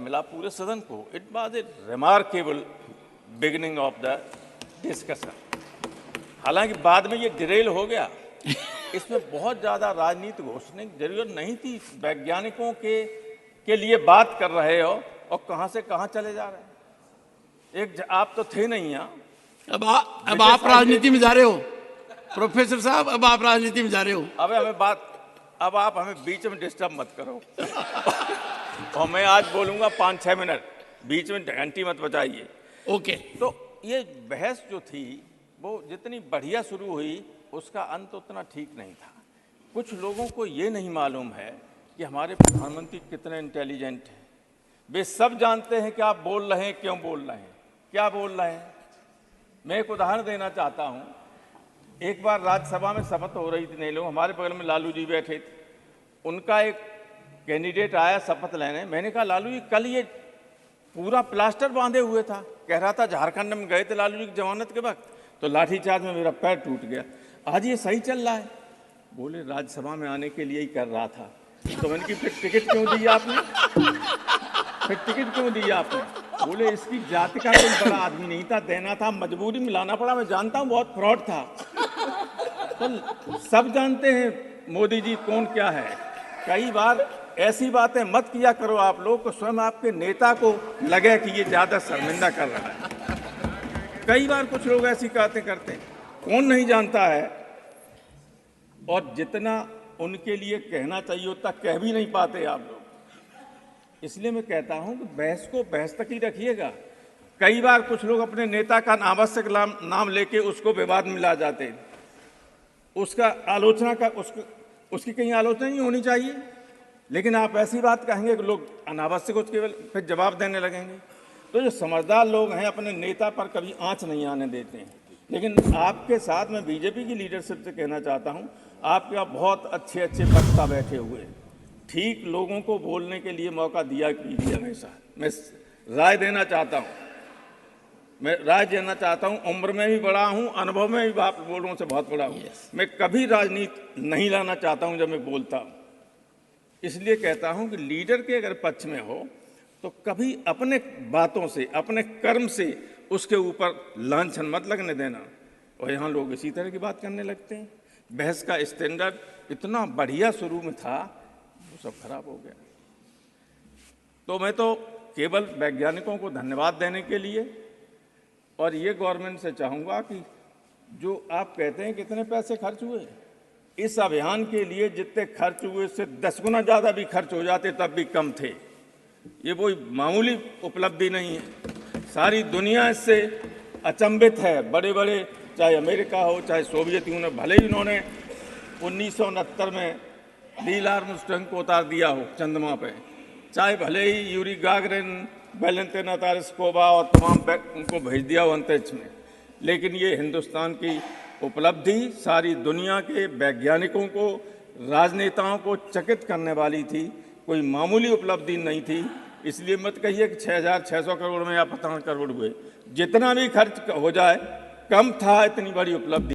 मिला पूरे सदन को। It was a remarkable beginning of the discussion. हालांकि बाद में ये डिरेल हो गया, इसमें बहुत ज़्यादा राजनीति घोषणे की जरूरत नहीं थी। वैज्ञानिकों के लिए बात कर रहे हो और कहाँ से कहाँ चले जा रहे हैं। आप तो थे नहीं यहाँ। अब आप राजनीति में जा रहे हो प्रोफेसर साहब, अब आप राजनीति में जा रहे हो। अब आप हमें बीच में डिस्टर्ब मत करो। और मैं आज बोलूंगा 5-6 मिनट, बीच में घंटी मत बजाइए। ओके। तो ये बहस जो थी वो जितनी बढ़िया शुरू हुई, उसका अंत उतना ठीक नहीं था। कुछ लोगों को ये नहीं मालूम है कि हमारे प्रधानमंत्री कितने इंटेलिजेंट हैं। वे सब जानते हैं कि आप बोल रहे हैं, क्यों बोल रहे हैं, क्या बोल रहे हैं। मैं एक उदाहरण देना चाहता हूं। एक बार राज्यसभा में शपथ हो रही थी, नहीं लोग, हमारे बगल में लालू जी बैठे थे। उनका एक कैंडिडेट आया शपथ लेने। मैंने कहा लालू जी, कल ये पूरा प्लास्टर बांधे हुए था, कह रहा था झारखंड में गए थे लालू जी की जमानत के वक्त, तो लाठीचार्ज में मेरा पैर टूट गया। आज ये सही चल रहा है। बोले राज्यसभा में आने के लिए ही कर रहा था। तो मैंने कि फिर टिकट क्यों दी आपने, फिर टिकट क्यों दी आपने। बोले इसकी जाति का कोई बड़ा आदमी नहीं था, देना था, मजबूरी में लाना पड़ा। मैं जानता हूं बहुत फ्रॉड था। तो सब जानते हैं मोदी जी कौन क्या है। कई बार ऐसी बातें मत किया करो आप लोग को स्वयं आपके नेता को लगे कि ये ज्यादा शर्मिंदा कर रहा है। कई बार कुछ लोग ऐसी बातें करते हैं, कौन नहीं जानता है। और जितना उनके लिए कहना चाहिए उतना कह भी नहीं पाते आप लोग। इसलिए मैं कहता हूं कि बहस को बहस तक ही रखिएगा। कई बार कुछ लोग अपने नेता का अनावश्यक नाम लेके उसको विवाद में ला जाते हैं। उसका आलोचना का उसकी कहीं आलोचना नहीं होनी चाहिए, लेकिन आप ऐसी बात कहेंगे कि लोग अनावश्यक उसके फिर जवाब देने लगेंगे। तो जो समझदार लोग हैं अपने नेता पर कभी आंच नहीं आने देते हैं। लेकिन आपके साथ मैं बीजेपी की लीडरशिप से कहना चाहता हूं, आपके यहाँ बहुत अच्छे अच्छे वक्ता बैठे हुए हैं। ठीक लोगों को बोलने के लिए मौका दिया कीजिए हमेशा। मैं राय देना चाहता हूं, उम्र में भी बड़ा हूं, अनुभव में भी आप लोगों से बहुत बड़ा हूं। मैं कभी राजनीति नहीं लाना चाहता हूं जब मैं बोलता हूं। इसलिए कहता हूं कि लीडर के अगर पक्ष में हो तो कभी अपने बातों से, अपने कर्म से उसके ऊपर लांछन मत लगने देना। और यहाँ लोग इसी तरह की बात करने लगते हैं। बहस का स्टैंडर्ड इतना बढ़िया शुरू में था, वो सब खराब हो गया। तो मैं तो केवल वैज्ञानिकों को धन्यवाद देने के लिए और ये गवर्नमेंट से चाहूँगा कि जो आप कहते हैं कितने पैसे खर्च हुए, इस अभियान के लिए जितने खर्च हुए उससे 10 गुना ज़्यादा भी खर्च हो जाते तब भी कम थे। ये कोई मामूली उपलब्धि नहीं है। सारी दुनिया इससे अचंभित है। बड़े बड़े चाहे अमेरिका हो चाहे सोवियत यूनियन, भले ही उन्होंने 1969 में नील आर्मस्ट्रांग को उतार दिया हो चंद्रमा पे, चाहे भले ही यूरी गागरिन, वैलेंटिना तारस्कोवा और तमाम उनको भेज दिया हो अंतरिक्ष में, लेकिन ये हिंदुस्तान की उपलब्धि सारी दुनिया के वैज्ञानिकों को, राजनेताओं को चकित करने वाली थी। कोई मामूली उपलब्धि नहीं थी। इसलिए मत कहिए कि 6,600 करोड़ में या 55 करोड़ हुए। जितना भी खर्च हो जाए कम था, इतनी बड़ी उपलब्धि।